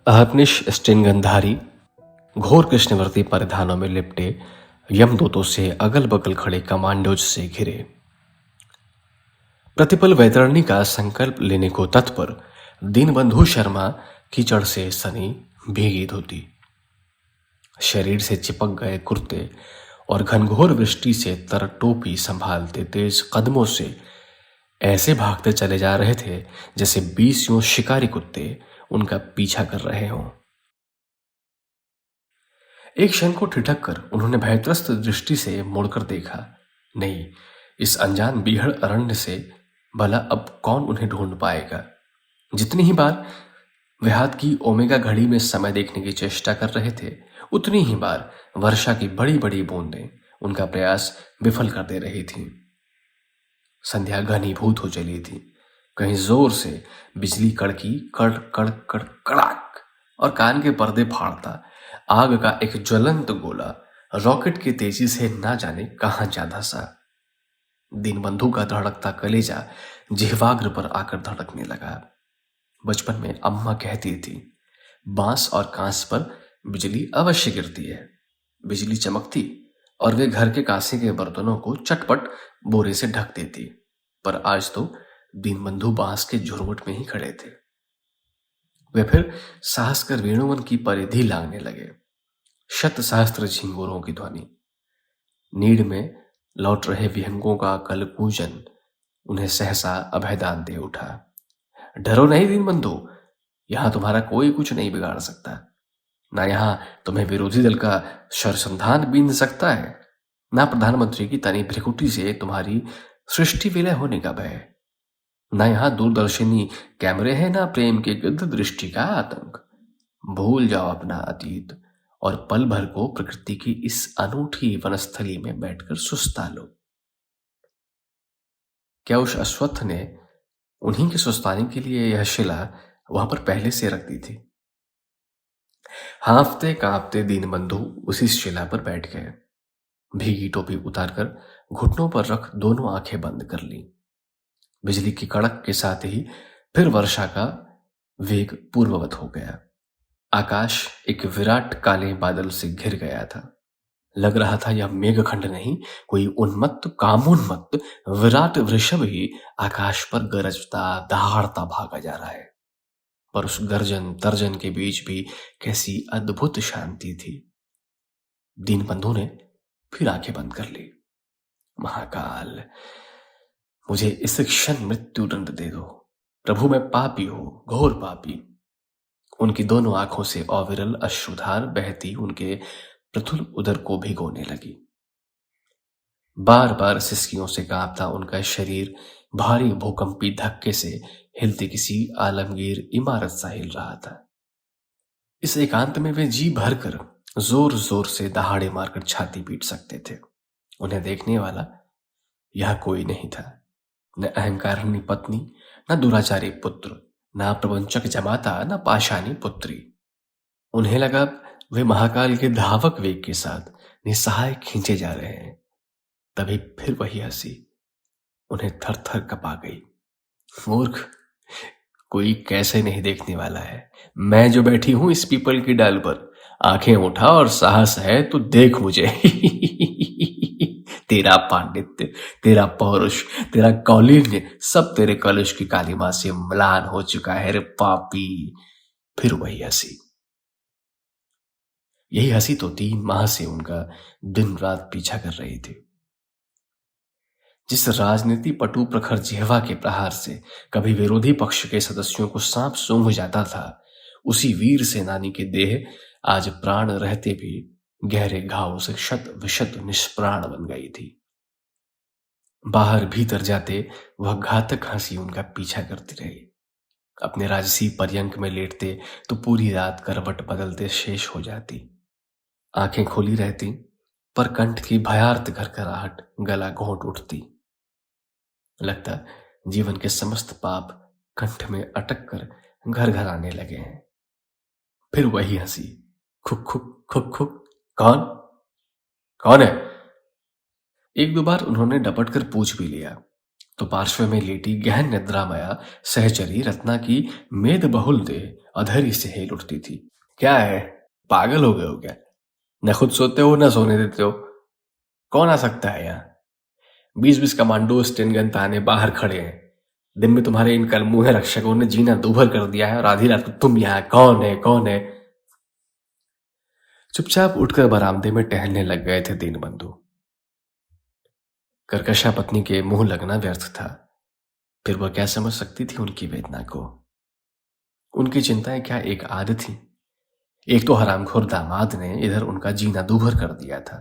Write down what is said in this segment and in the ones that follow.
अहर्निश स्टिंगनधारी घोर कृष्णवर्ती परिधानों में लिपटे यमदूतों से अगल बगल खड़े कमांडोज से घिरे। प्रतिपल वैतरणी का संकल्प लेने को तत्पर दीनबंधु शर्मा कीचड़ से सनी भीगी धोती, शरीर से चिपक गए कुर्ते और घनघोर वृष्टि से तर टोपी संभालते तेज कदमों से ऐसे भागते चले जा रहे थे जैसे 20 यूं शिकारी कुत्ते उनका पीछा कर रहे हों। एक क्षण को ठिठक कर उन्होंने भयत्रस्त दृष्टि से मुड़कर देखा। नहीं, इस अनजान बीहड़ अरण्य से भला अब कौन उन्हें ढूंढ पाएगा। जितनी ही बार वे हाथ की ओमेगा घड़ी में समय देखने की चेष्टा कर रहे थे, उतनी ही बार वर्षा की बड़ी बड़ी बूंदें उनका प्रयास विफल कर दे रही थीं। संध्या घनीभूत हो चली थी। कहीं जोर से बिजली कड़की, कड़ कड़ कड़ कड़ाक, और कान के पर्दे फाड़ता आग का एक ज्वलंत गोला रॉकेट की तेजी से ना जाने कहां जा धंसा। दीनबंधु का धड़कता कलेजा जिह्वाग्र पर आकर धड़कने लगा। बचपन में अम्मा कहती थी, बांस और कांस पर बिजली अवश्य गिरती है। बिजली चमकती और वे घर के कांसे के बर्तनों को चटपट बोरे से ढक देती, पर आज तो दीनबंधु बांस के झुरमुट में ही खड़े थे। वे फिर साहस कर वेणुवन की परिधि लांघने लगे। शत सहस्त्र झिंगुरों की ध्वनि, नीड़ में लौट रहे विहंगों का कलकूजन उन्हें सहसा अभयदान दे उठा। डरो नहीं दीनबंधु, यहां तुम्हारा कोई कुछ नहीं बिगाड़ सकता। ना यहां तुम्हें विरोधी दल का शरसंधान बींध सकता है, ना प्रधानमंत्री की तनी भ्रिकुटी से तुम्हारी सृष्टि विलय होने का भय। ना यहां दूरदर्शिनी कैमरे हैं, ना प्रेम के गिद्ध दृष्टि का आतंक। भूल जाओ अपना अतीत और पल भर को प्रकृति की इस अनूठी वनस्थली में बैठकर सुस्ता लो। क्या उस अश्वत्थ ने उन्हीं के सुस्ताने के लिए यह शिला वहां पर पहले से रख दी थी? हांफते कांपते दीनबंधु उसी शिला पर बैठ गए। भीगी टोपी उतारकर घुटनों पर रख दोनों आंखें बंद कर ली। बिजली की कड़क के साथ ही फिर वर्षा का वेग पूर्ववत हो गया। आकाश एक विराट काले बादल से घिर गया था। लग रहा था यह मेघखंड नहीं, कोई उन्मत्त कामोन्मत्त विराट वृषभ ही आकाश पर गरजता दहाड़ता भागा जा रहा है। पर उस गर्जन तर्जन के बीच भी कैसी अद्भुत शांति थी। दीनबंधु ने फिर आंखें बंद कर ली। महाकाल, मुझे इस क्षण मृत्यु दंड दे दो। प्रभु, मैं पापी हूं, घोर पापी। उनकी दोनों आंखों से अविरल अश्रुधार बहती उनके प्रथुल उदर को भिगोने लगी। बार बार सिसकियों से कांपता उनका शरीर भारी भूकंपी धक्के से हिलती किसी आलमगीर इमारत सा हिल रहा था। इस एकांत में वे जी भरकर जोर जोर से दहाड़े मारकर छाती पीट सकते थे। उन्हें देखने वाला यह कोई नहीं था, न अहंकारिणी पत्नी, न दुराचारी पुत्र, न प्रवंचक जमाता, न पाषाणी पुत्री। उन्हें लगा वे महाकाल के धावक वेग के साथ निस्सहाय खींचे जा रहे हैं। तभी फिर वही हंसी उन्हें थर थर कपा गई। मूर्ख, कोई कैसे नहीं देखने वाला है। मैं जो बैठी हूं इस पीपल की डाल पर, आंखें उठा और साहस है तो देख मुझे। तेरा पांडित्य, तेरा पौरुष, तेरा कौलीन्य सब तेरे कलश की कालिमा से म्लान हो चुका है रे पापी। फिर वही हंसी। यही हंसी तो 3 माह से उनका दिन रात पीछा कर रही थी। जिस राजनीति पटु प्रखर जिह्वा के प्रहार से कभी विरोधी पक्ष के सदस्यों को सांप सूंघ जाता था, उसी वीर सेनानी के देह आज प्राण रहते भी गहरे घावों से शत विशत निष्प्राण बन गई थी। बाहर भीतर जाते वह घातक हंसी उनका पीछा करती रही। अपने राजसी पर्यंक में लेटते तो पूरी रात करवट बदलते शेष हो जाती। आंखें खोली रहती पर कंठ की भयार्त घरघराहट गला घोंट उठती। लगता जीवन के समस्त पाप कंठ में अटक कर घर घर आने लगे हैं। फिर वही हंसी, खुक खुक खुक खुक। कौन कौन है? 1-2 बार उन्होंने डपट कर पूछ भी लिया तो पार्श्व में लेटी गहन निद्रामया सहचरी रत्ना की मेद बहुल देह अधैर्य से हिल उठती थी। क्या है, पागल हो गए हो क्या? न खुद सोते हो न सोने देते हो। कौन आ सकता है यहाँ? 20-20 कमांडो स्टेन गन ताने बाहर खड़े हैं। दिन में तुम्हारे इन कलमुहे रक्षकों ने जीना दूभर कर दिया है और आधी रात को तुम यहाँ कौन है कौन है? चुपचाप उठकर बरामदे में टहलने लग गए थे दीनबंधु। कर्कशा पत्नी के मुंह लगना व्यर्थ था। फिर वह क्या समझ सकती थी उनकी वेदना को? उनकी चिंताएं क्या एक आध थी? एक तो हरामखोर दामाद ने इधर उनका जीना दूभर कर दिया था,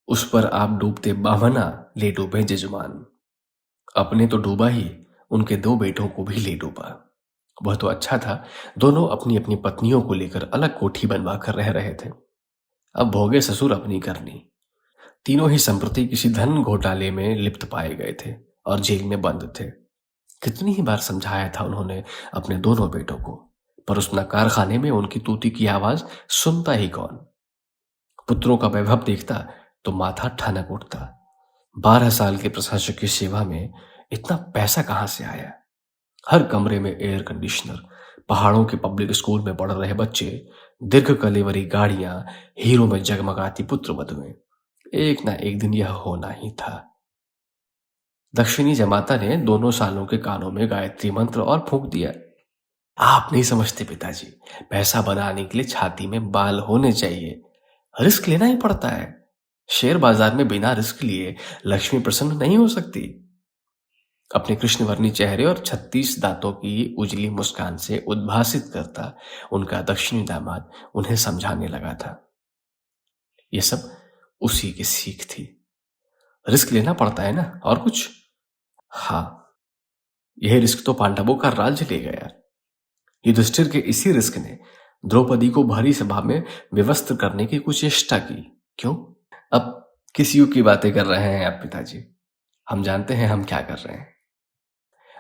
उस पर आप डूबते बामना ले डूबे जजमान। अपने तो डूबा ही, उनके 2 बेटों को भी ले डूबा। वह तो अच्छा था, दोनों अपनी अपनी पत्नियों को लेकर अलग कोठी बनवा कर रह रहे थे। अब भोगे ससुर अपनी करनी। तीनों ही संप्रति किसी धन घोटाले में लिप्त पाए गए थे और जेल में बंद थे। कितनी ही बार समझाया था उन्होंने अपने दोनों बेटों को, पर उस कारखाने में उनकी तूती की आवाज सुनता ही कौन? पुत्रों का वैभव देखता तो माथा ठनक उठता। 12 साल के प्रशासक की सेवा में इतना पैसा कहां से आया? हर कमरे में एयर कंडीशनर, पहाड़ों के पब्लिक स्कूल में पढ़ रहे बच्चे, दीर्घ कलेवरी गाड़ियां, हीरो में जगमगाती पुत्र वधुएं। एक ना एक दिन यह होना ही था। दक्षिणी जमाता ने दोनों सालों के कानों में गायत्री मंत्र और फूंक दिया। आप नहीं समझते पिताजी, पैसा बनाने के लिए छाती में बाल होने चाहिए। रिस्क लेना ही पड़ता है। शेयर बाजार में बिना रिस्क लिए लक्ष्मी प्रसन्न नहीं हो सकती। अपने कृष्णवर्णी चेहरे और 36 दांतों की उजली मुस्कान से उद्भासित करता उनका दक्षिणी दामाद उन्हें समझाने लगा था। यह सब उसी की सीख थी। रिस्क लेना पड़ता है ना, और कुछ? हाँ, यह रिस्क तो पांडवों का राज्य ले गया। युधिष्ठिर के इसी रिस्क ने द्रौपदी को भरी सभा में विवस्त्र करने की कुछ चेष्टा की। क्यों? अब किस युग की बातें कर रहे हैं आप पिताजी? हम जानते हैं हम क्या कर रहे हैं।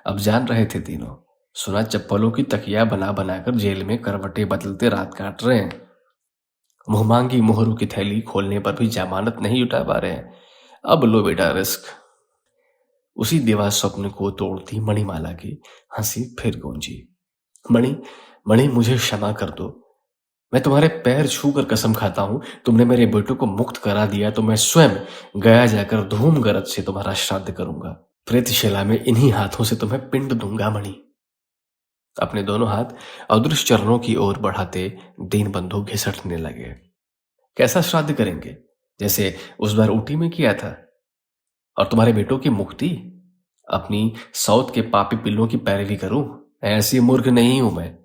अब जान रहे थे तीनों। सुना चप्पलों की तकिया बना बनाकर जेल में करवटे बदलते रात काट रहे हैं। मुहमांगी मोहरों की थैली खोलने पर भी जमानत नहीं उठा पा रहे हैं। अब लो बेटा रिस्क। उसी देवा स्वप्न को तोड़ती मणिमाला की हंसी फिर गूंजी। मणि, मणि मुझे क्षमा कर दो। मैं तुम्हारे पैर छूकर कसम खाता हूं, तुमने मेरे बेटों को मुक्त करा दिया तो मैं स्वयं गया जाकर धूम गरज से तुम्हारा श्राद्ध करूंगा। प्रेतशिला में इन्हीं हाथों से तुम्हें पिंड दूंगा मणि। अपने दोनों हाथ अदृश्य चरणों की ओर बढ़ाते दीनबंधु घिसटने लगे। कैसा श्राद्ध करेंगे? जैसे उस बार ऊटी में किया था? और तुम्हारे बेटों की मुक्ति? अपनी सौत के पापी पिल्लों की पैरवी करूं? ऐसी मूर्ख नहीं हूं मैं।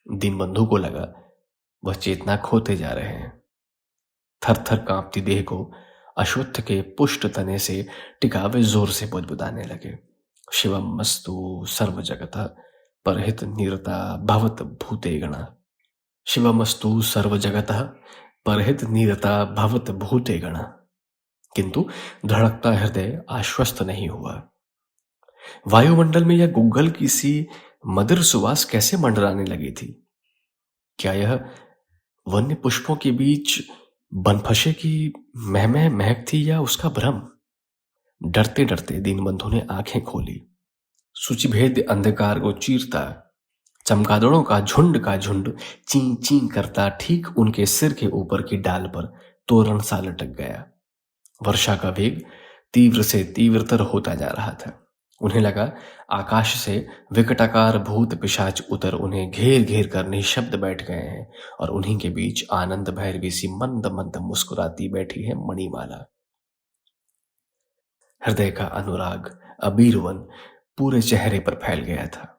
दीनबंधु को लगा वह चेतना खोते जा रहे हैं। थर थर कांपती देह को अश्वत्थ के पुष्ट तने से टिकावे जोर से बुदबुदाने लगे। शिवम मस्तु सर्व जगतः परहित निरता भवत भूते गणा। शिवमस्तु सर्व जगतः परहित निरता भवत भूते गणा। किंतु धड़कता हृदय आश्वस्त नहीं हुआ। वायुमंडल में यह गुग्गल की सी मधुर सुवास कैसे मंडराने लगी थी? क्या यह वन्य पुष्पों के बीच बनफशे की महमह महक थी या उसका भ्रम? डरते डरते दीनबंधु ने आंखें खोली। सूचिभेद अंधकार को चीरता चमगादड़ों का झुंड ची ची करता ठीक उनके सिर के ऊपर की डाल पर तोरण सा लटक गया। वर्षा का वेग तीव्र से तीव्रतर होता जा रहा था। उन्हें लगा आकाश से विकटाकार भूत पिशाच उतर उन्हें घेर घेर कर निशब्द बैठ गए हैं और उन्हीं के बीच आनंद भैरवी सी मंद मंद मुस्कुराती बैठी है मणिमाला। हृदय का अनुराग अबीरवन पूरे चेहरे पर फैल गया था।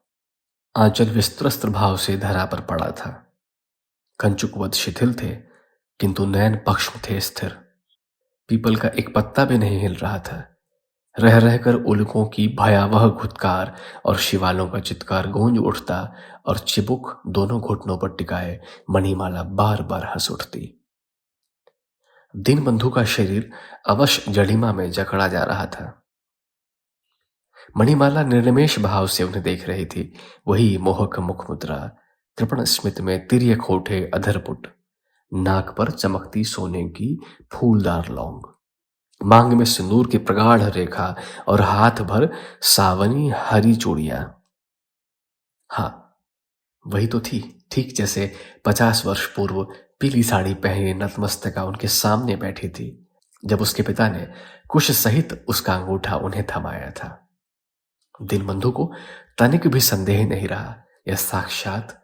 आंचल विस्त्रस्त भाव से धरा पर पड़ा था। कंचुकवत शिथिल थे, किंतु नयन पक्ष थे स्थिर। पीपल का एक पत्ता भी नहीं हिल रहा था। रह रहकर उल्कों की भयावह घुतकार और शिवालों का चित्कार गूंज उठता और चिबुक दोनों घुटनों पर टिकाए मणिमाला बार बार हंस उठती। दीनबंधु का शरीर अवश्य जड़िमा में जकड़ा जा रहा था। मणिमाला निर्निमेष भाव से उन्हें देख रही थी। वही मोहक मुख मुद्रा, कृपण स्मित में तिर्यक होठे अधरपुट, नाक पर चमकती सोने की फूलदार लौंग, मांग में सिंदूर की प्रगाढ़ रेखा और हाथ भर सावनी हरी चूड़ियां। हाँ, वही तो थी, ठीक जैसे 50 वर्ष पूर्व पीली साड़ी पहने नतमस्तका उनके सामने बैठी थी जब उसके पिता ने कुश सहित उसका अंगूठा उन्हें थमाया था। दीनबंधु को तनिक भी संदेह नहीं रहा, यह साक्षात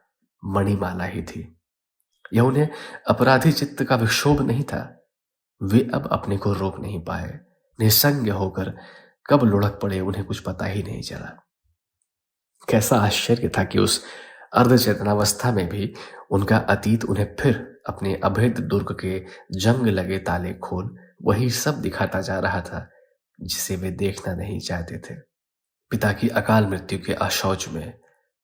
मणिमाला ही थी। यह उन्हें अपराधी चित्त का विक्षोभ नहीं था। वे अब अपने को रोक नहीं पाए। निसंग होकर कब लुढ़क पड़े उन्हें कुछ पता ही नहीं चला। कैसा आश्चर्य था कि उस अर्धचेतनावस्था में भी उनका अतीत उन्हें फिर अपने अभेद दुर्ग के जंग लगे ताले खोल वही सब दिखाता जा रहा था जिसे वे देखना नहीं चाहते थे। पिता की अकाल मृत्यु के अशौच में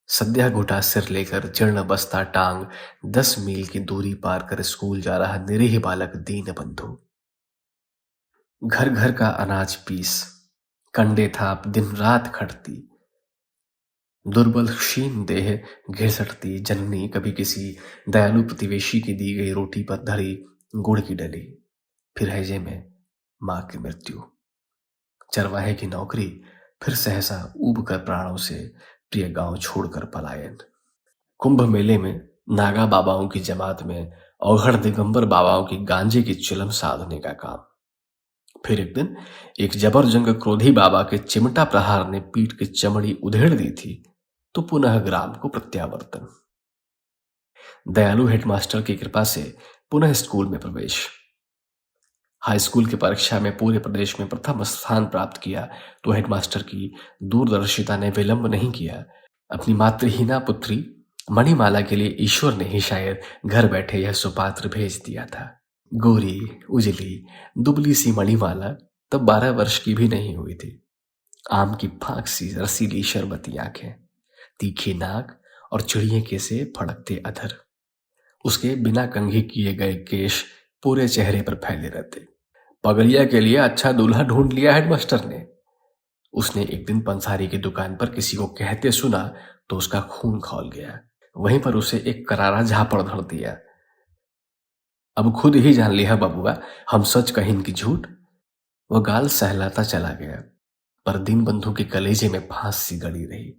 सद्या घुटा सिर लेकर जीर्ण बस्ता टांग 10 मील की दूरी पार कर स्कूल जा रहा निरीह बालक दीनबंधु। घर घर का अनाज पीस कंडे थाप दिन रात खटती दुर्बल क्षीण देह घिसटती जननी कभी किसी दयालु प्रतिवेशी की दी गई रोटी पर धरी गुड़ की डली, फिर हैजे में मां की मृत्यु, चरवाहे की नौकरी, फिर सहसा ऊब कर प्राणों से प्रिय गांव छोड़कर पलायन। कुंभ मेले में नागा बाबाओं की जमात में औघड़ दिगंबर बाबाओं की गांजे की चिलम साधने का काम। फिर एक दिन एक जबरजंग क्रोधी बाबा के चिमटा प्रहार ने पीठ की चमड़ी उधेड़ दी थी तो पुनः ग्राम को प्रत्यावर्तन। दयालु हेडमास्टर की कृपा से पुनः स्कूल में प्रवेश। हाई स्कूल की परीक्षा में पूरे प्रदेश में प्रथम स्थान प्राप्त किया तो हेडमास्टर की दूरदर्शिता ने विलंब नहीं किया। अपनी मातृहीना पुत्री मणिमाला के लिए ईश्वर ने ही शायद घर बैठे यह सुपात्र भेज दिया था। गोरी उजली दुबली सी मणिमाला तब 12 वर्ष की भी नहीं हुई थी। आम की फांक सी रसीली शरबती आंखें, तीखी नाक और चिड़िए के से फड़कते अधर। उसके बिना कंघी किए गए केश पूरे चेहरे पर फैले रहते। पगलिया के लिए अच्छा दूल्हा ढूंढ लिया हेडमास्टर ने। उसने एक दिन पंसारी की दुकान पर किसी को कहते सुना तो उसका खून खौल गया। वहीं पर उसे एक करारा झापड़ धर दिया। अब खुद ही जान लिया बबुआ, हम सच कहीं की झूठ। वह गाल सहलाता चला गया, पर दीनबंधु के कलेजे में फांस सी गड़ी रही।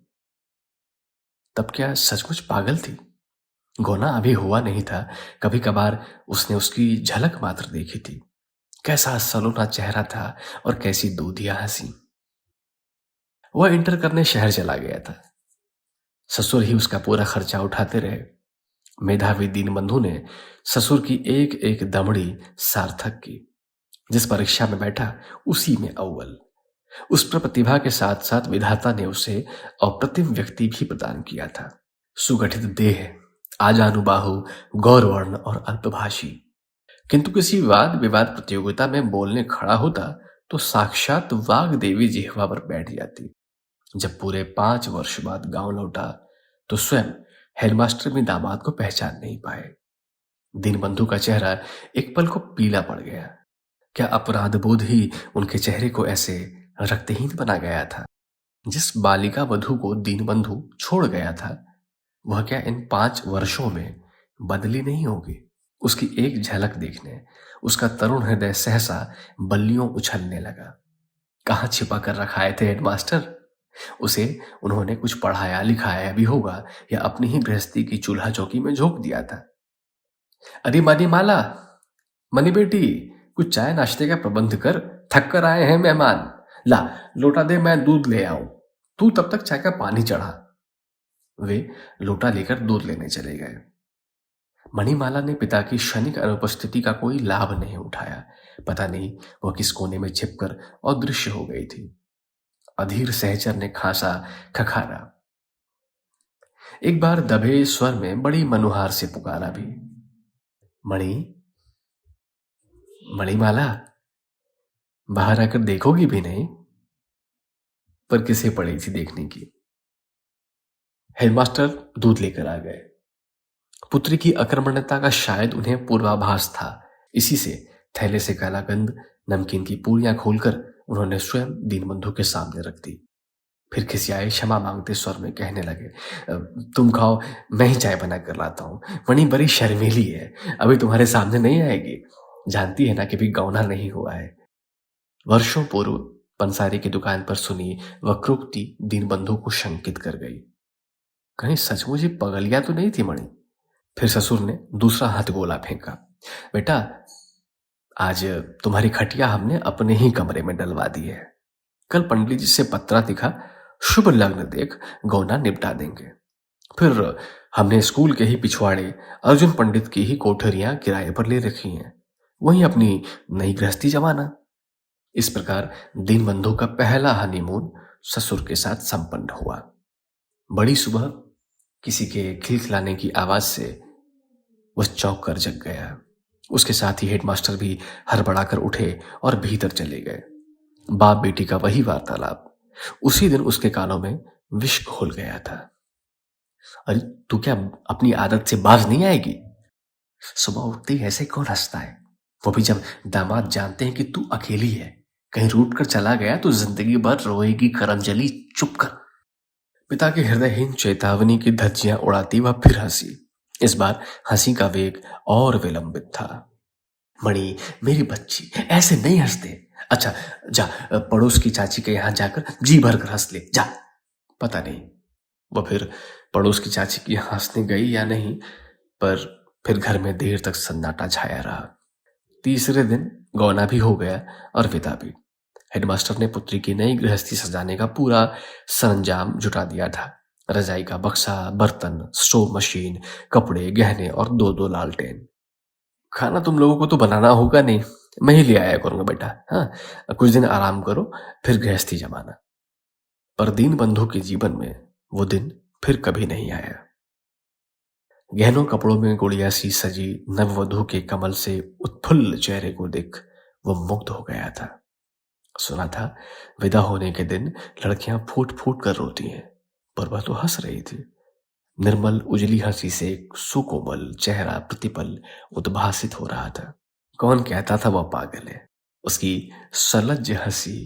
तब क्या सचमुच पागल थी? गोना अभी हुआ नहीं था। कभी कभार उसने उसकी झलक मात्र देखी थी। कैसा सलोना चेहरा था और कैसी दूधिया हंसी। वह इंटर करने शहर चला गया था। ससुर ही उसका पूरा खर्चा उठाते रहे। मेधावी दीनबंधु ने ससुर की एक एक दमड़ी सार्थक की। जिस परीक्षा में बैठा उसी में अव्वल। उस पर प्रतिभा के साथ साथ विधाता ने उसे अप्रतिम व्यक्ति भी प्रदान किया था। सुगठित देह, आजानुबाहु, गौरवर्ण और अल्पभाषी। किंतु किसी वाद विवाद प्रतियोगिता में बोलने खड़ा होता तो साक्षात वाग देवी जिह्वा पर बैठ जाती। जब पूरे 5 वर्ष बाद गांव लौटा तो स्वयं हेडमास्टर भी दामाद को पहचान नहीं पाए। दीनबंधु का चेहरा एक पल को पीला पड़ गया। क्या अपराध बोध ही उनके चेहरे को ऐसे रक्तहीन बना गया था? जिस बालिका वधू को दीनबंधु छोड़ गया था वह क्या इन 5 वर्षों में बदली नहीं होगी? उसकी एक झलक देखने उसका तरुण हृदय सहसा बल्लियों उछलने लगा। कहाँ छिपा कर रखाए थे हेडमास्टर? उसे उन्होंने कुछ पढ़ाया लिखाया भी होगा या अपनी ही गृहस्थी की चूल्हा चौकी में झोंक दिया था। अरे मणिमाला, मनी बेटी, कुछ चाय नाश्ते का प्रबंध कर, थक कर आए हैं मेहमान। ला लोटा दे, मैं दूध ले आऊं। तू तब तक चाय का पानी चढ़ा। वे लोटा लेकर दूध लेने चले गए। मणिमाला ने पिता की क्षणिक अनुपस्थिति का कोई लाभ नहीं उठाया। पता नहीं वह किस कोने में छिपकर अदृश्य हो गई थी। अधीर सहचर ने खांसा खखारा। एक बार दबे स्वर में बड़ी मनुहार से पुकारा भी, मणि, मणिमाला, बाहर आकर देखोगी भी नहीं? पर किसे पड़ी थी देखने की। हेडमास्टर दूध लेकर आ गए। पुत्री की अकर्मण्यता का शायद उन्हें पूर्वाभास था। इसी से थैले से कालाकंद नमकीन की पूरियां खोलकर उन्होंने स्वयं दीनबंधु के सामने रख दी। फिर खिसियाए क्षमा मांगते स्वर में कहने लगे, तुम खाओ, मैं ही चाय बना कर लाता हूँ। मणि बड़ी शर्मीली है, अभी तुम्हारे सामने नहीं आएगी। जानती है ना कि भी गौना नहीं हुआ है। वर्षों पूर्व पंसारी की दुकान पर सुनी वक्रोक्ति दीनबंधु को शंकित कर गई। कहीं सचमुच ही पगलिया तो नहीं थी मणि? फिर ससुर ने दूसरा हाथ गोला फेंका। बेटा, आज तुम्हारी खटिया हमने अपने ही कमरे में डलवा दी है। कल पंडित जी से पत्रा दिखा, शुभ लग्न देख गौना निपटा देंगे। फिर हमने स्कूल के ही पिछवाड़े अर्जुन पंडित की ही कोठरियां किराए पर ले रखी हैं, वहीं अपनी नई गृहस्थी जमाना। इस प्रकार दीनबंधु का पहला हनीमून ससुर के साथ संपन्न हुआ। बड़ी सुबह किसी के खिलखिलाने की आवाज से वह चौंक कर जग गया। उसके साथ ही हेडमास्टर भी हड़बड़ाकर उठे और भीतर चले गए। बाप बेटी का वही वार्तालाप। उसी दिन उसके कानों में विष घोल गया था। अरे तू क्या अपनी आदत से बाज नहीं आएगी? सुबह उठते ही ऐसे कौन हंसता है, वो भी जब दामाद जानते हैं कि तू अकेली है। कहीं रूठ कर चला गया तो जिंदगी भर रोएगी करंजली। चुप कर। पिता की हृदयहीन चेतावनी की धज्जियां उड़ाती वह फिर हंसी। इस बार हंसी का वेग और विलंबित था। मणि, मेरी बच्ची, ऐसे नहीं हंसते। अच्छा जा, पड़ोस की चाची के यहां जाकर जी भर कर हंस ले जा। पता नहीं वह फिर पड़ोस की चाची की यहाँ हंसने गई या नहीं, पर फिर घर में देर तक सन्नाटा छाया रहा। तीसरे दिन गौना भी हो गया और विदा भी। हेडमास्टर ने पुत्री की नई गृहस्थी सजाने का पूरा सरंजाम जुटा दिया था। रजाई का बक्सा, बर्तन, स्टोव मशीन, कपड़े, गहने और दो दो लालटेन। खाना तुम लोगों को तो बनाना होगा नहीं, मैं ही ले आया करूंगा बेटा। हाँ, कुछ दिन आराम करो, फिर गृहस्थी जमाना। पर दीनबंधु के जीवन में वो दिन फिर कभी नहीं आया। गहनों कपड़ों में गुड़िया सी सजी नववधू के कमल से उत्फुल्ल चेहरे को देख वो मुग्ध हो गया था। सुना था विदा होने के दिन लड़कियां फूट फूट कर रोती हैं, पर वह तो हंस रही थी। निर्मल उजली हंसी से एक सुकोमल चेहरा प्रतिपल उद्भासित हो रहा था। कौन कहता था वह पागल है? उसकी सलज्ज हंसी,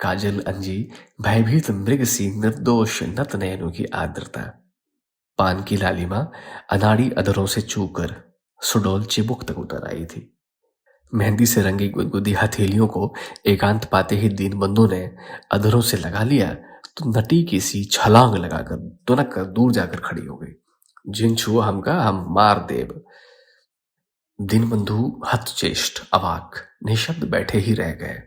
काजल अंजी, भयभीत मृग सी निर्दोष नत नयनों की आर्द्रता, पान की लालिमा अनाड़ी अधरों से चूकर सुडौल चिबुक तक उतर आई थी। मेहंदी से रंगी गुदगुदी हथेलियों को एकांत पाते ही दीनबंधु ने अधरों से लगा लिया तो नटी की सी छलांग लगाकर दुनक कर दूर जाकर खड़ी हो गई। जिन छुआ हमका हम मार देव। दीनबंधु हतचेष्ट, अवाक, निशब्द बैठे ही रह गए।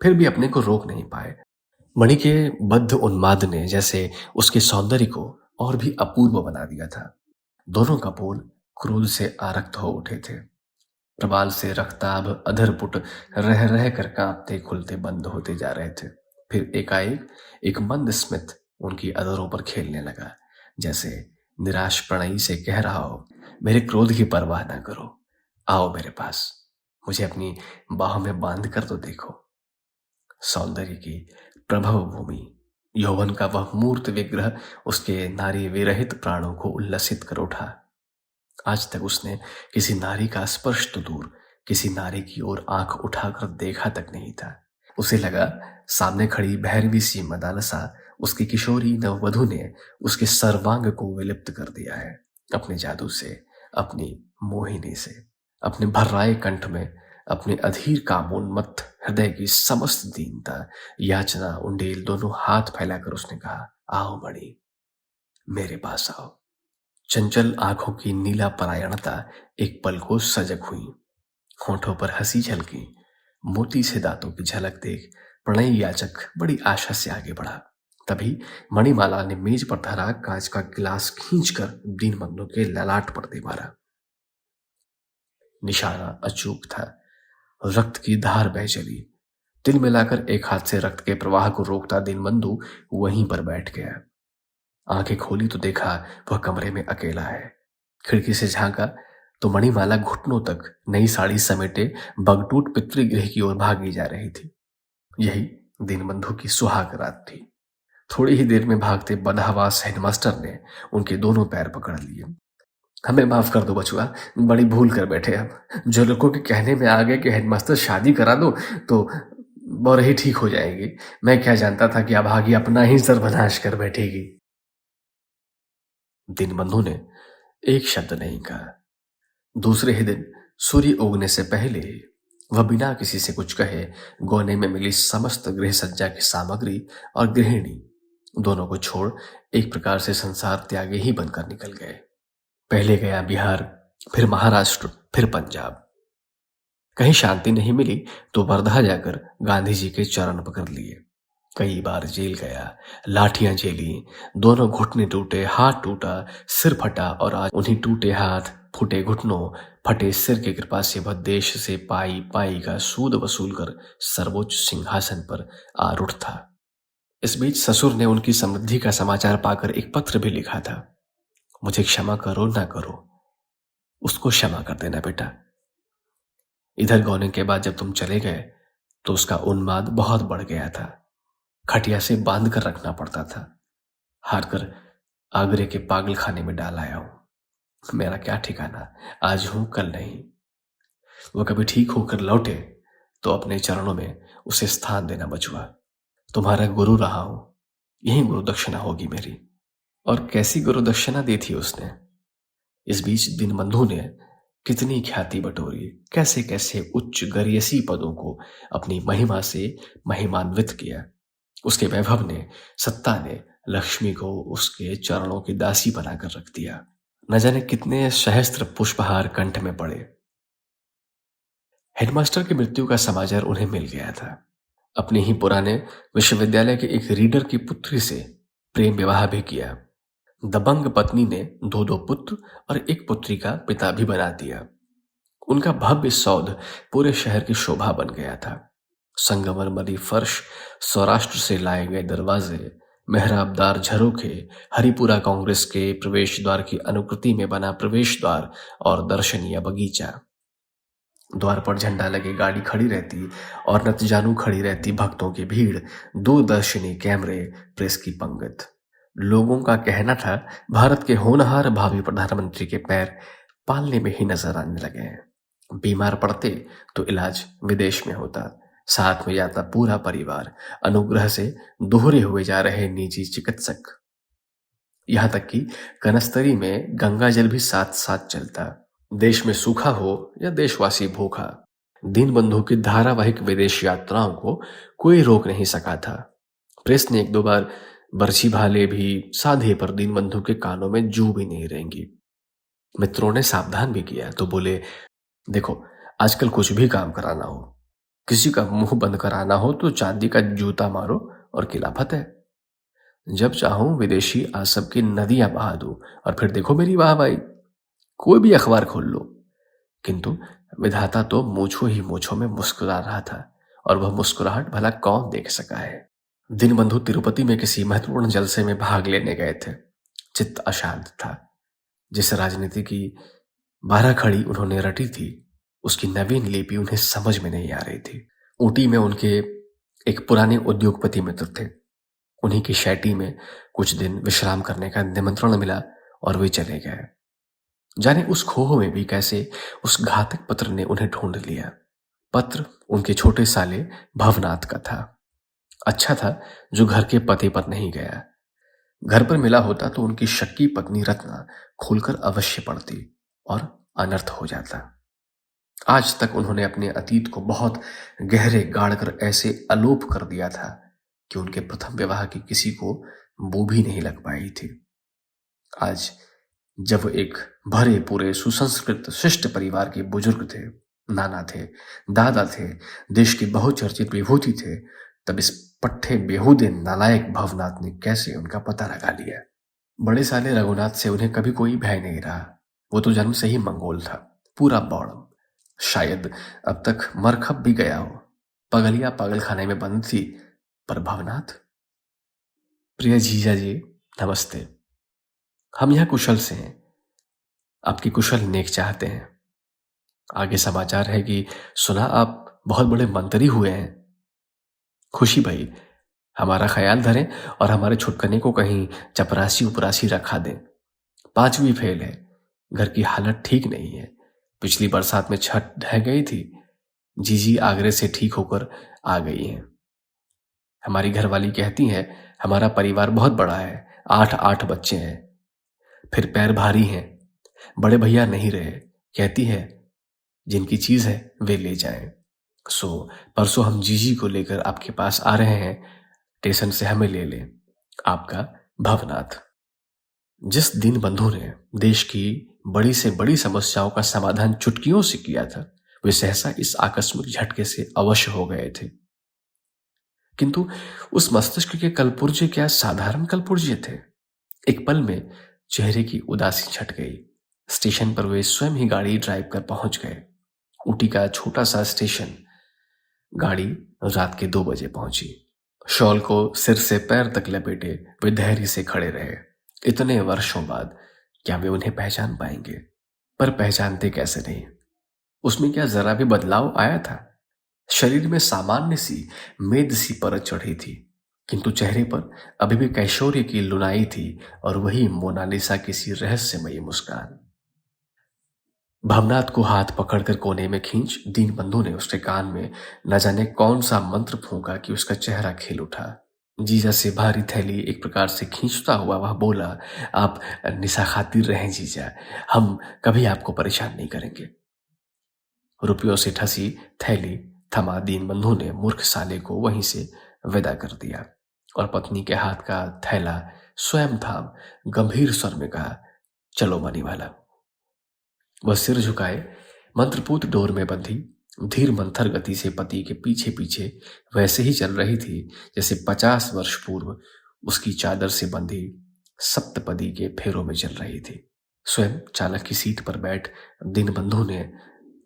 फिर भी अपने को रोक नहीं पाए। मणि के बद्ध उन्माद ने जैसे उसके सौंदर्य को और भी अपूर्व बना दिया था। दोनों कपोल क्रोध से आरक्त हो उठे थे। प्रबाल से रक्ताभ अधर पुट रह रह कर कांपते खुलते बंद होते जा रहे थे। फिर एकाएक एक मंद स्मित उनकी अधरों पर खेलने लगा, जैसे निराश प्रणयी से कह रहा हो, मेरे क्रोध की परवाह ना करो, आओ मेरे पास, मुझे अपनी बाहों में बांध कर तो देखो। सौंदर्य की प्रभव भूमि, यौवन का वह मूर्त विग्रह उसके नारी विरहित प्राणों को उल्लसित कर उठा। आज तक उसने किसी नारी का स्पर्श तो दूर, किसी नारी की ओर आंख उठाकर देखा तक नहीं था। उसे लगा सामने खड़ी भैरवी सी मदालसा उसकी किशोरी नववधु ने उसके सर्वांग को विलिप्त कर दिया है अपने जादू से, अपनी मोहिनी से। अपने भर्राए कंठ में अपने अधीर कामोन्मत्त हृदय की समस्त दीनता, याचना, उंडेल दोनों हाथ फैलाकर उसने कहा, आओ मणि, मेरे पास आओ। चंचल आंखों की नीला परायणता एक पल को सजग हुई। होठों पर हंसी झलकी। मोती से दांतों की झलक देख प्रणय याचक बड़ी आशा से आगे बढ़ा। तभी मणिमाला ने मेज पर धरा कांच का गिलास खींचकर दीनबंधु के ललाट पर दे मारा। निशाना अचूक था। रक्त की धार बह चली। तिल मिलाकर एक हाथ से रक्त के प्रवाह को रोकता दीनबंधु वहीं पर बैठ गया। आंखें खोली तो देखा वह कमरे में अकेला है। खिड़की से झांका तो मणिमाला घुटनों तक नई साड़ी समेटे बगटूट पितृगृह की ओर भागी जा रही थी। यही दीनबंधु की सुहाग रात थी। थोड़ी ही देर में भागते बदहवास हेडमास्टर ने उनके दोनों पैर पकड़ लिए। हमें माफ कर दो बचुआ, बड़ी भूल कर बैठे हम। जो लोगों के कहने में आ गए कि हेडमास्टर शादी करा दो तो और ही ठीक हो जाएगी। मैं क्या जानता था कि अभागी अपना ही सर्वनाश कर बैठेगी। दीनबंधु ने एक शब्द नहीं कहा। दूसरे ही दिन सूर्य उगने से पहले ही वह बिना किसी से कुछ कहे गौने में मिली समस्त गृह सज्जा की सामग्री और गृहिणी दोनों को छोड़ एक प्रकार से संसार त्यागे ही बनकर निकल गए। पहले गया बिहार, फिर महाराष्ट्र, फिर पंजाब। कहीं शांति नहीं मिली तो वर्धा जाकर गांधी जी के चरण पकड़ लिए। कई बार जेल गया, लाठियां झेली, दोनों घुटने टूटे, हाथ टूटा, सिर फटा, और आज उन्हीं टूटे हाथ, फूटे घुटनों, फटे सिर की कृपा से वह देश से पाई पाई का सूद वसूल कर सर्वोच्च सिंहासन पर आरूढ़ था। इस बीच ससुर ने उनकी समृद्धि का समाचार पाकर एक पत्र भी लिखा था। मुझे क्षमा करो ना करो, उसको क्षमा कर देना बेटा। इधर गौने के बाद जब तुम चले गए तो उसका उन्माद बहुत बढ़ गया था। खटिया से बांध कर रखना पड़ता था। हार कर आगरे के पागल खाने में डाल आया हूं। मेरा क्या ठिकाना, आज हूं कल नहीं। वो कभी ठीक होकर लौटे तो अपने चरणों में उसे स्थान देना बचुआ। तुम्हारा गुरु रहा हूं, यही गुरु दक्षिणा होगी मेरी। और कैसी गुरु दक्षिणा दी थी उसने। इस बीच दीनबंधु ने कितनी ख्याति बटोरी, कैसे कैसे उच्च गरियसी पदों को अपनी महिमा से महिमान्वित किया। उसके वैभव ने, सत्ता ने लक्ष्मी को उसके चरणों की दासी बनाकर रख दिया। न जाने कितने सहस्त्र पुष्पहार कंठ में पड़े। हेडमास्टर की मृत्यु का समाचार उन्हें मिल गया था। अपने ही पुराने विश्वविद्यालय के एक रीडर की पुत्री से प्रेम विवाह भी किया। दबंग पत्नी ने दो दो पुत्र और एक पुत्री का पिता भी बना दिया। उनका भव्य सौध पूरे शहर की शोभा बन गया था। संगमरमरी फर्श, सौराष्ट्र से लाए गए दरवाजे, मेहराबदार झरोखे, हरिपुरा कांग्रेस के प्रवेश द्वार की अनुकृति में बना प्रवेश द्वार और दर्शनीय बगीचा। द्वार पर झंडा लगे गाड़ी खड़ी रहती और नतजानू खड़ी रहती भक्तों की भीड़, दूरदर्शनी कैमरे, प्रेस की पंगत। लोगों का कहना था भारत के होनहार भावी प्रधानमंत्री के पैर पालने में ही नजर आने लगे हैं। बीमार पड़ते तो इलाज विदेश में होता, साथ में जाता पूरा परिवार, अनुग्रह से दोहरे हुए जा रहे निजी चिकित्सक। यहां तक कि कनस्तरी में गंगा जल भी साथ साथ चलता। देश में सूखा हो या देशवासी भूखा, दीनबंधु की धारावाहिक विदेश यात्राओं को कोई रोक नहीं सका था। प्रेस ने एक दो बार बरछी भाले भी साधे, पर दीनबंधु के कानों में जू भी नहीं रहेंगी। मित्रों ने सावधान भी किया तो बोले, देखो आजकल कुछ भी काम कराना हो, किसी का मुंह बंद कराना हो तो चांदी का जूता मारो और खिलाफत है। जब चाहूं विदेशी आसब की नदियां बहा दूं और फिर देखो मेरी वाहवाही। कोई भी अखबार खोल लो। किंतु विधाता तो मूंछों ही मूंछों में मुस्कुरा रहा था, और वह मुस्कुराहट भला कौन देख सका है। दीनबंधु तिरुपति में किसी महत्वपूर्ण जलसे में भाग लेने गए थे। चित्त अशांत था। जिस राजनीति की बाराखड़ी उन्होंने रटी थी, उसकी नवीन लिपि उन्हें समझ में नहीं आ रही थी। ऊटी में उनके एक पुराने उद्योगपति मित्र थे। उन्हीं की शैटी में कुछ दिन विश्राम करने का निमंत्रण मिला और वे चले गए। जाने उस खोह में भी कैसे उस घातक पत्र ने उन्हें ढूंढ लिया। पत्र उनके छोटे साले भवनाथ का था। अच्छा था जो घर के पते पर नहीं गया। घर पर मिला होता तो उनकी शक्की पत्नी रत्ना खोलकर अवश्य पढ़ती और अनर्थ हो जाता। आज तक उन्होंने अपने अतीत को बहुत गहरे गाड़ कर ऐसे अलोप कर दिया था कि उनके प्रथम विवाह की किसी को बू भी नहीं लग पाई थी। आज जब वो एक भरे पूरे सुसंस्कृत शिष्ट परिवार के बुजुर्ग थे, नाना थे, दादा थे, देश के बहुचर्चित विभूति थे, तब इस पट्टे बेहूदे नालायक भवनाथ ने कैसे उनका पता लगा लिया। बड़े साले रघुनाथ से उन्हें कभी कोई भय नहीं रहा। वो तो जन्म से ही मंगोल था, पूरा बौड़। शायद अब तक मरखप भी गया हो। पगलिया पागल खाने में बंद थी, पर भवनाथ। प्रिय जीजा जी, नमस्ते। हम यह कुशल से हैं, आपकी कुशल नेक चाहते हैं। आगे समाचार है कि सुना आप बहुत बड़े मंत्री हुए हैं। खुशी भाई, हमारा ख्याल धरें और हमारे छुटकने को कहीं चपरासी उपरासी रखा दें। 5वीं फेल है, घर की हालत ठीक नहीं है। पिछली बरसात में छत ढह गई थी। जीजी आगरे से ठीक होकर आ गई हैं। हमारी घरवाली कहती हैं हमारा परिवार बहुत बड़ा है, 8 बच्चे हैं। फिर पैर भारी हैं, बड़े भैया नहीं रहे। कहती है जिनकी चीज है वे ले जाएं। सो परसों हम जीजी को लेकर आपके पास आ रहे हैं। स्टेशन से हमें ले लें। आपका भवनाथ। जिस दीनबंधु ने देश की बड़ी से बड़ी समस्याओं का समाधान चुटकियों से किया था, वे सहसा इस आकस्मिक झटके से अवश्य हो गए थे। किंतु उस मस्तिष्क के कलपुर्जे क्या साधारण कलपुर्जे थे? एक पल में चेहरे की उदासी छट गई। स्टेशन पर वे स्वयं ही गाड़ी ड्राइव कर पहुंच गए। ऊटी का छोटा सा स्टेशन। गाड़ी रात के 2 बजे पहुंची। शॉल को सिर से पैर तक लपेटे वे धैर्य से खड़े रहे। इतने वर्षों बाद क्या वे उन्हें पहचान पाएंगे? पर पहचानते कैसे नहीं? उसमें क्या जरा भी बदलाव आया था? शरीर में सामान्य सी मेद सी परत चढ़ी थी, किंतु चेहरे पर अभी भी कैशोर्य की लुनाई थी और वही मोनालिसा की सी रहस्यमयी मुस्कान। भवनाथ को हाथ पकड़कर कोने में खींच दीनबंधु ने उसके कान में न जाने कौन सा मंत्र फूंका कि उसका चेहरा खिल उठा। जीजा से भारी थैली एक प्रकार से खींचता हुआ वह बोला, आप निशा खातिर रहें जीजा, हम कभी आपको परेशान नहीं करेंगे। रुपयों से ठसी थैली थमा दीनबंधु ने मूर्ख साले को वहीं से विदा कर दिया और पत्नी के हाथ का थैला स्वयं थाम गंभीर स्वर में कहा, चलो मनीवाला। वह सिर झुकाए मंत्रपूत डोर में बंधी धीर मंथर गति से पति के पीछे पीछे वैसे ही चल रही थी जैसे 50 वर्ष पूर्व उसकी चादर से बंधी सप्तपदी के फेरों में चल रही थी। स्वयं चालक की सीट पर बैठ दीनबंधु ने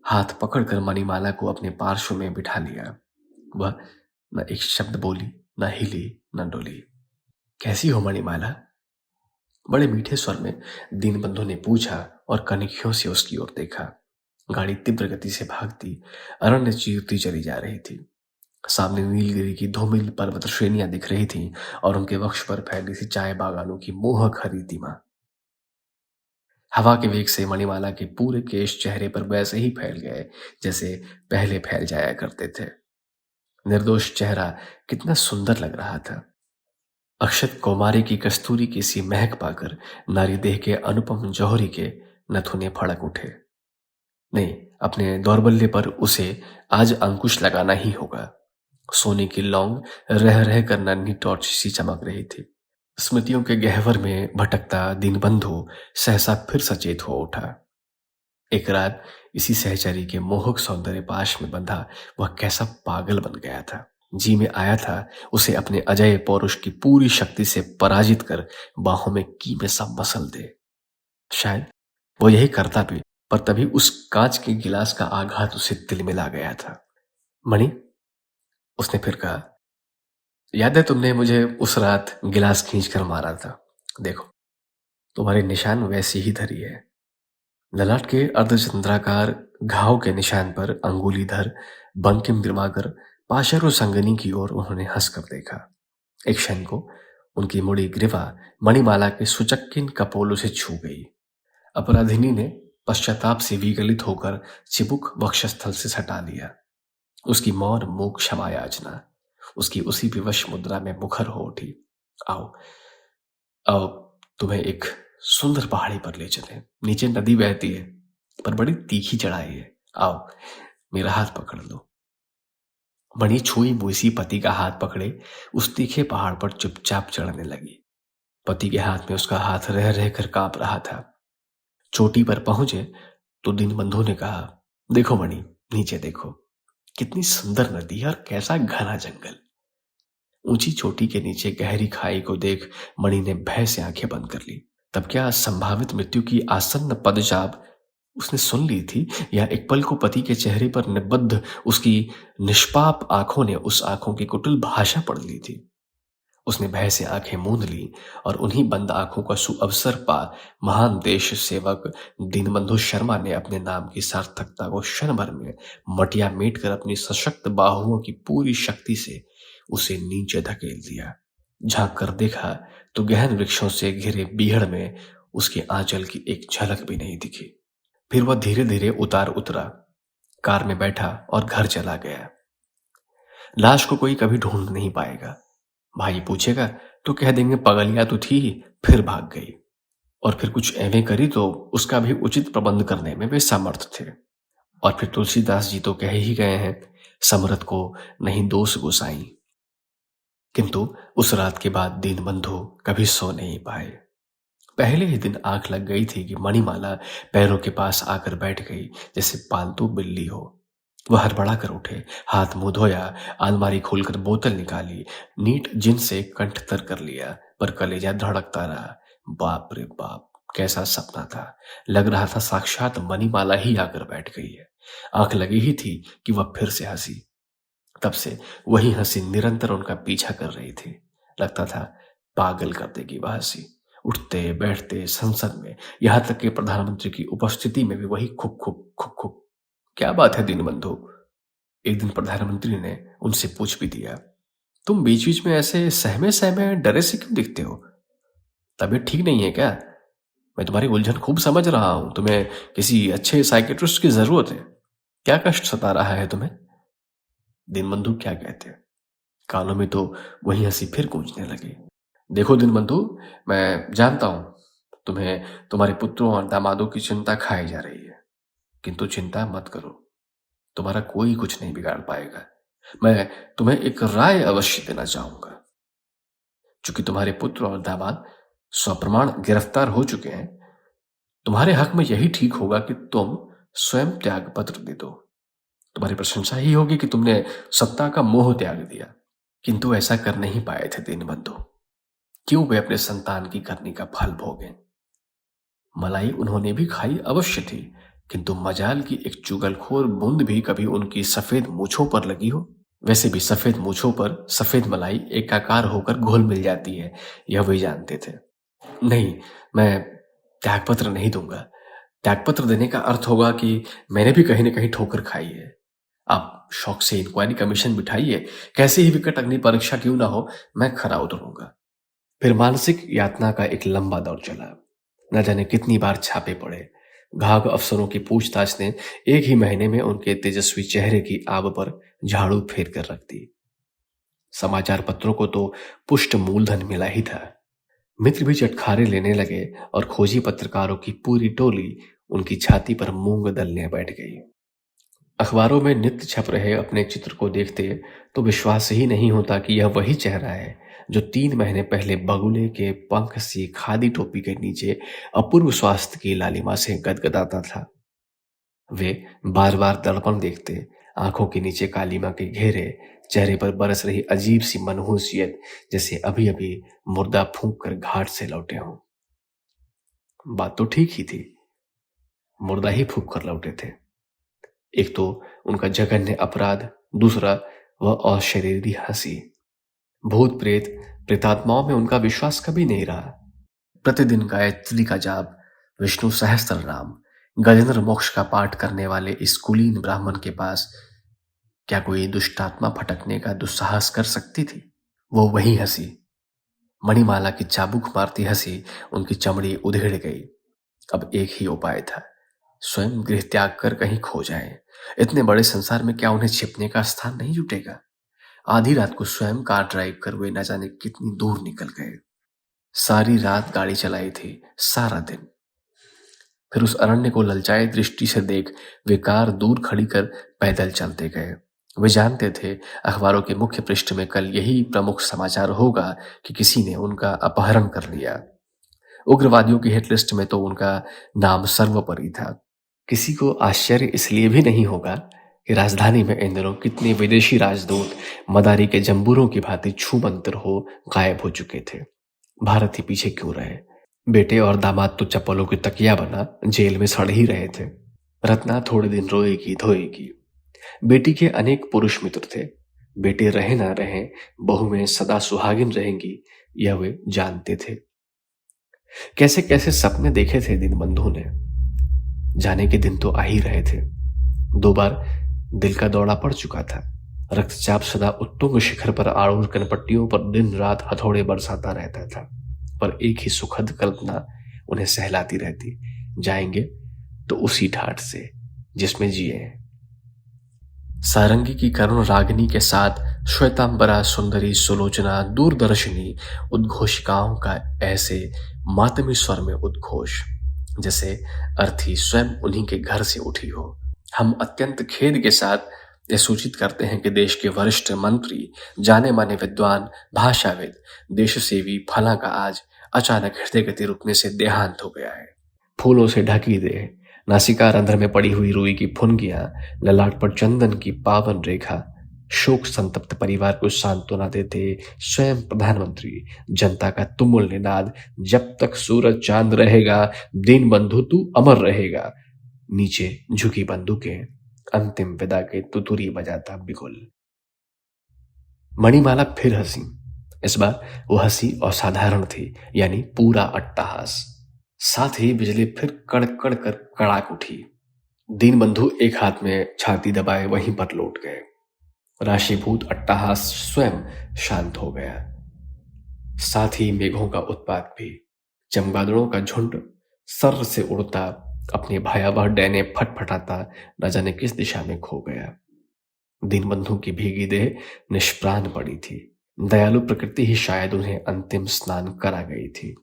हाथ पकड़कर मणिमाला को अपने पार्श्व में बिठा लिया। वह न एक शब्द बोली, न हिली, न डोली। कैसी हो मणिमाला? बड़े मीठे स्वर में दीनबंधु ने पूछा और कनखियों से उसकी ओर देखा। गाड़ी तीव्र गति से भागती अरण्य चीरती चली जा रही थी। सामने नीलगिरी की धूमिल पर्वत श्रेणियां दिख रही थीं और उनके वक्ष पर फैली सी चाय बागानों की मोहक हरी दिमा। हवा के वेग से मणिमाला के पूरे केश चेहरे पर वैसे ही फैल गए जैसे पहले फैल जाया करते थे। निर्दोष चेहरा कितना सुंदर लग रहा था। अक्षत कौमारी की कस्तूरी की सी महक पाकर नारी देह के अनुपम जौहरी के नथुने फड़क उठे। नहीं, अपने दौर्बल्य पर उसे आज अंकुश लगाना ही होगा। सोने की लौंग रह रह कर नन्ही टॉर्च सी चमक रही थी। स्मृतियों के गहवर में भटकता दीनबंधु सहसा फिर सचेत हो उठा। एक रात इसी सहचरी के मोहक सौंदर्य पाश में बंधा वह कैसा पागल बन गया था। जी में आया था उसे अपने अजय पौरुष की पूरी शक्ति से पराजित कर बाहों में कीमे सा मसल दे। शायद वो यही करता भी, पर तभी उस कांच के गिलास का आघात उसे दिल में ला गया था। मणि, उसने फिर कहा, याद है तुमने मुझे उस रात गिलास खींच कर मारा था? देखो, तुम्हारे निशान वैसी ही धरी है। ललाट के अर्धचंद्राकार घाव के निशान पर अंगुली धर बंकिम गिरवाकर पाशर संगनी की ओर उन्होंने हंसकर देखा। एक क्षण को उनकी मुड़ी ग्रीवा मणिमाला के सुचक्किन कपोलों से छू गई। अपराधिनी ने पश्चाताप से विगलित होकर चिबुक वक्षस्थल से सटा लिया। उसकी मौन मूक क्षमा याचना उसकी उसी विवश मुद्रा में मुखर हो उठी। आओ आओ, तुम्हें एक सुंदर पहाड़ी पर ले चले। नीचे नदी बहती है, पर बड़ी तीखी चढ़ाई है। आओ, मेरा हाथ पकड़ लो। मणि छुई मुईसी पति का हाथ पकड़े उस तीखे पहाड़ पर चुपचाप चढ़ने लगी। पति के हाथ में उसका हाथ रह रह कर कांप रहा था। चोटी पर पहुंचे तो दीनबंधु ने कहा, देखो मणि, नीचे देखो, कितनी सुंदर नदी और कैसा घना जंगल। ऊंची चोटी के नीचे गहरी खाई को देख मणि ने भय से आंखें बंद कर ली। तब क्या संभावित मृत्यु की आसन्न पदचाप उसने सुन ली थी, या एक पल को पति के चेहरे पर निबद्ध उसकी निष्पाप आंखों ने उस आंखों की कुटिल भाषा पढ़ ली थी? उसने भय से आंखें मूंद ली और उन्हीं बंद आंखों का सुअवसर पा महान देश सेवक दीनबंधु शर्मा ने अपने नाम की सार्थकता को क्षण भर में मटिया मीट कर अपनी सशक्त बाहुओं की पूरी शक्ति से उसे नीचे धकेल दिया। झांक कर देखा तो गहन वृक्षों से घिरे बीहड़ में उसके आंचल की एक झलक भी नहीं दिखी। फिर वह धीरे धीरे उतार उतरा, कार में बैठा और घर चला गया। लाश को कोई कभी ढूंढ नहीं पाएगा। भाई पूछेगा तो कह देंगे पगलिया तो थी, फिर भाग गई। और फिर कुछ एवें करी तो उसका भी उचित प्रबंध करने में वे समर्थ थे। और फिर तुलसीदास जी तो कह ही गए हैं, समरथ को नहीं दोष गोसाई। किंतु उस रात के बाद दीनबंधु कभी सो नहीं पाए। पहले ही दिन आंख लग गई थी कि मणिमाला पैरों के पास आकर बैठ गई जैसे पालतू बिल्ली हो। वह हड़बड़ा कर उठे, हाथ मुंह धोया, अलमारी खोलकर बोतल निकाली, नीट जिन से कंठ तर कर लिया, पर कलेजा धड़कता रहा। बाप रे बाप, कैसा सपना था। लग रहा था साक्षात मणिमाला ही आकर बैठ गई है। आंख लगी ही थी कि वह फिर से हंसी। तब से वही हंसी निरंतर उनका पीछा कर रही थी। लगता था पागल कर देगी वह हंसी। उठते बैठते संसद में, यहां तक कि प्रधानमंत्री की उपस्थिति में भी वही खुक खुक खुक खुक। क्या बात है दीनबंधु? एक दिन प्रधानमंत्री ने उनसे पूछ भी दिया, तुम बीच बीच में ऐसे सहमे सहमे डरे से क्यों दिखते हो? तबीयत ठीक नहीं है क्या? मैं तुम्हारी उलझन खूब समझ रहा हूं। तुम्हें किसी अच्छे साइकेट्रिस्ट की जरूरत है। क्या कष्ट सता रहा है तुम्हें? दीनबंधु क्या कहते? कानों में तो वही हंसी फिर गूंजने लगी। देखो दीनबंधु, मैं जानता हूं तुम्हें तुम्हारे पुत्रों और दामादों की चिंता खाई जा रही है, किंतु चिंता मत करो। तुम्हारा कोई कुछ नहीं बिगाड़ पाएगा। मैं तुम्हें एक राय अवश्य देना चाहूंगा। चूंकि तुम्हारे पुत्र और दामाद सप्रमाण गिरफ्तार हो चुके हैं, तुम्हारे हक में यही ठीक होगा कि तुम स्वयं त्याग पत्र दे दो। तुम्हारी प्रशंसा ही होगी कि तुमने सत्ता का मोह त्याग दिया। किंतु ऐसा कर नहीं पाए थे दीनबंधु। क्यों वे अपने संतान की करनी का फल भोगें? मलाई उन्होंने भी खाई अवश्य थी, किंतु मजाल की एक चुगलखोर बूंद भी कभी उनकी सफेद मूछों पर लगी हो? वैसे भी सफेद मूछों पर सफेद मलाई एकाकार होकर घुल मिल जाती है, यह वे जानते थे। नहीं, मैं त्यागपत्र नहीं दूंगा। त्यागपत्र देने का अर्थ होगा कि मैंने भी कहीं न कहीं ठोकर खाई है। आप शौक से इंक्वायरी कमीशन बिठाइए, कैसे ही विकट अग्नि परीक्षा क्यों ना हो, मैं खरा उतरूंगा। फिर मानसिक यातना का एक लंबा दौर चला। न जाने कितनी बार छापे पड़े। घाघ अफसरों की पूछताछ ने एक ही महीने में उनके तेजस्वी चेहरे की आब पर झाड़ू फेर कर रख दी। समाचार पत्रों को तो पुष्ट मूलधन मिला ही था। मित्र भी चटखारे लेने लगे और खोजी पत्रकारों की पूरी टोली उनकी छाती पर मूंग दलने बैठ गई। अखबारों में नित्य छप रहे अपने चित्र को देखते तो विश्वास ही नहीं होता कि यह वही चेहरा है जो 3 महीने पहले बगुले के पंख सी खादी टोपी के नीचे अपूर्व स्वास्थ्य की लालिमा से गदगदाता था। वे बार बार दर्पण देखते, आंखों के नीचे कालीमा के घेरे, चेहरे पर बरस रही अजीब सी मनहूसियत, जैसे अभी अभी मुर्दा फूंक कर घाट से लौटे हों। बात तो ठीक ही थी, मुर्दा ही फूंक कर लौटे थे। एक तो उनका जघन्य अपराध, दूसरा वह अशरीरी हंसी। भूत प्रेत प्रेतात्माओं में उनका विश्वास कभी नहीं रहा। प्रतिदिन गायत्री का जाप, विष्णु सहस्त्र नाम, गजेंद्र मोक्ष का पाठ करने वाले इस कुलीन ब्राह्मण के पास क्या कोई दुष्टात्मा भटकने का दुस्साहस कर सकती थी? वो वही हंसी, मणिमाला की चाबुक मारती हंसी उनकी चमड़ी उधेड़ गई। अब एक ही उपाय था, स्वयं गृह त्याग कर कहीं खो जाए। इतने बड़े संसार में क्या उन्हें छिपने का स्थान नहीं जुटेगा? आधी रात को स्वयं कार ड्राइव कर वे न जाने कितनी दूर निकल गए। सारी रात गाड़ी चलाई थी, सारा दिन। फिर उस अरण्य को ललचाए दृष्टि से देख वे कार दूर खड़ी कर पैदल चलते गए। वे जानते थे अखबारों के मुख्य पृष्ठ में कल यही प्रमुख समाचार होगा कि किसी ने उनका अपहरण कर लिया। उग्रवादियों की हिट लिस्ट में तो उनका नाम सर्वोपरि था। किसी को आश्चर्य इसलिए भी नहीं होगा कि राजधानी में इन दिनों कितने विदेशी राजदूत मदारी के जंबूरों की भांति छूमंतर हो गायब हो चुके थे। भारत ही पीछे क्यों रहे? बेटे और दामाद तो चप्पलों की तकिया बना जेल में सड़ ही रहे थे। रत्ना थोड़े दिन रोएगी धोएगी। बेटी के अनेक पुरुष मित्र थे। बेटे रहे ना रहे, बहू में सदा सुहागिन रहेंगी, यह वे जानते थे। कैसे कैसे सपने देखे थे दीनबंधु ने। जाने के दिन तो आ ही रहे थे। 2 बार दिल का दौरा पड़ चुका था। रक्तचाप सदा उत्तुंग शिखर पर आरूढ़ कनपट्टियों पर दिन रात हथौड़े बरसाता रहता था, पर एक ही सुखद कल्पना उन्हें सहलाती रहती, जाएंगे तो उसी ठाठ से जिसमें जिए। सारंगी की करुण रागिनी के साथ श्वेतांबरा सुंदरी सुलोचना दूरदर्शिनी उद्घोषिकाओं का ऐसे मातमी स्वर में उद्घोष जैसे अर्थी स्वयं उन्हीं के घर से उठी हो। हम अत्यंत खेद के साथ ये सूचित करते हैं कि देश के वरिष्ठ मंत्री, जाने माने विद्वान, भाषाविद, देश सेवी फला का आज अचानक हृदय गति रुकने से देहांत हो गया है। फूलों से ढकी दे नासिका रंध्र में पड़ी हुई रुई की फुनगियां, ललाट पर चंदन की पावन रेखा, शोक संतप्त परिवार को सांत्वना देते स्वयं प्रधानमंत्री, जनता का तुमुल निनाद, जब तक सूरज चांद रहेगा दीन बंधु तू अमर रहेगा, नीचे झुकी बंदूकें, अंतिम विदा के तुतुरी बजाता बिगुल। मणिमाला फिर हंसी। इस बार वो हंसी असाधारण थी, यानी पूरा अट्टहास। साथ ही बिजली फिर कड़कड़ कर कड़ाक उठी। दीनबंधु एक हाथ में छाती दबाए वहीं पर लौट गए। राशीभूत अट्टहास स्वयं शांत हो गया, साथ ही मेघों का उत्पात भी। चमगादड़ों का झुंड सर्र से उड़ता, अपने भयावह डैने फटफटाता न जाने किस दिशा में खो गया। दीनबंधु की भीगी देह निष्प्राण पड़ी थी। दयालु प्रकृति ही शायद उन्हें अंतिम स्नान करा गई थी।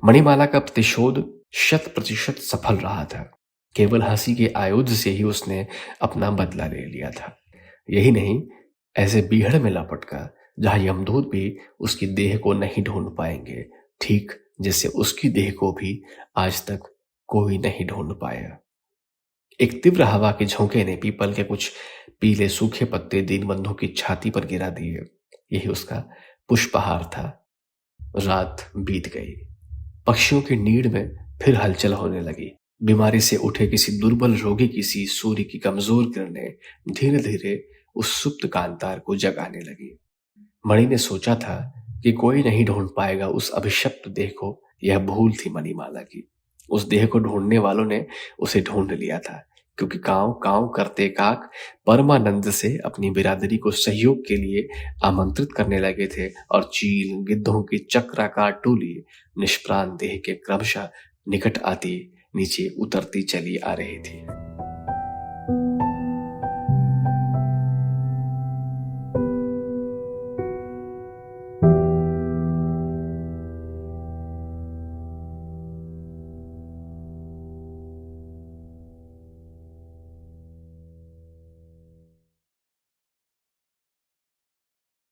मणिमाला का प्रतिशोध 100% सफल रहा था। केवल हंसी के आयुध से ही उसने अपना बदला ले लिया था। यही नहीं, ऐसे बीहड़ में लपटका जहां यमदूत भी उसकी देह को नहीं ढूंढ पाएंगे, ठीक जैसे उसकी देह को भी आज तक कोई नहीं ढूंढ पाया। एक तीव्र हवा के झोंके ने पीपल के कुछ पीले सूखे पत्ते दीनबंधु की छाती पर गिरा दिए। यही उसका पुष्पहार था। रात बीत गई। पक्षियों की नीड़ में फिर हलचल होने लगी। बीमारी से उठे किसी दुर्बल रोगी की सी सूर्य की कमजोर किरणें धीरे धीरे उस सुप्त कांतार को जगाने लगी। मणि ने सोचा था कि कोई नहीं ढूंढ पाएगा उस अभिशप्त देह को। यह भूल थी मणिमाला की। उस देह को ढूंढने वालों ने उसे ढूंढ लिया था, क्योंकि कांव कांव करते काक परमानंद से अपनी बिरादरी को सहयोग के लिए आमंत्रित करने लगे थे, और चील गिद्धों की चक्राकार टोली निष्प्राण देह के क्रमशः निकट आती नीचे उतरती चली आ रही थी।